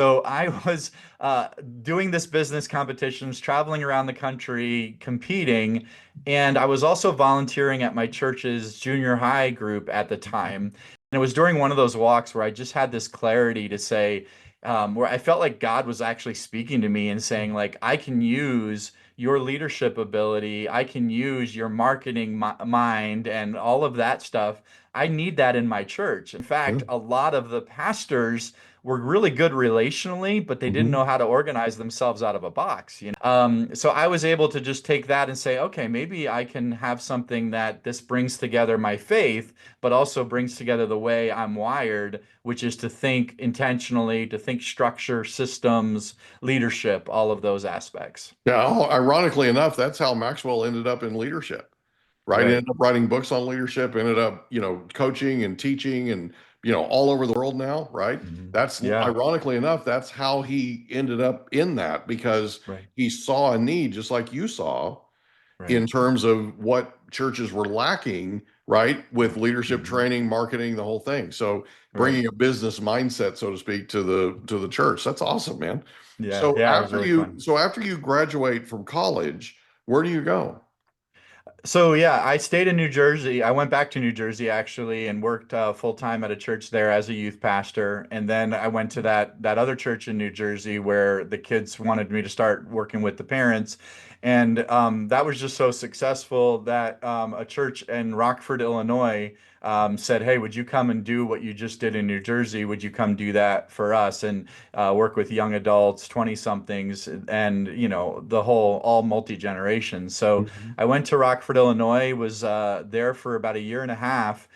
So I was doing this business competitions, traveling around the country, competing, and I was also volunteering at my church's junior high group at the time. And it was during one of those walks where I just had this clarity to say, where I felt like God was actually speaking to me and saying, like, I can use your leadership ability, I can use your marketing mi mind and all of that stuff. I need that in my church. In fact, a lot of the pastors were really good relationally, but they didn't Mm-hmm. know how to organize themselves out of a box, you know? So I was able to just take that and say, okay, maybe I can have something that this brings together my faith, but also brings together the way I'm wired, which is to think intentionally, to think structure, systems, leadership, all of those aspects. Yeah, ironically enough, that's how Maxwell ended up in leadership, right? He Right. ended up writing books on leadership, ended up, coaching and teaching and, all over the world now, right? Mhm. That's Yeah. ironically enough, that's how he ended up in that because Right. he saw a need just like you saw Right. in terms of what churches were lacking, right? With leadership Mhm. training, marketing, the whole thing. So Right. bringing a business mindset, so to speak, to the church. That's awesome, man. Yeah. So Yeah. It was after really you fun. so after you graduate from college, where do you go? So yeah, I stayed in New Jersey. I went back to New Jersey actually and worked full time at a church there as a youth pastor. And then I went to that other church in New Jersey where the kids wanted me to start working with the parents. And that was just so successful that a church in Rockford, Illinois, said, "Hey, would you come and do what you just did in New Jersey? Would you come do that for us and work with young adults, 20 somethings, and the whole all multi generations?" So Mhm. I went to Rockford, Illinois, was there for about a year and a half.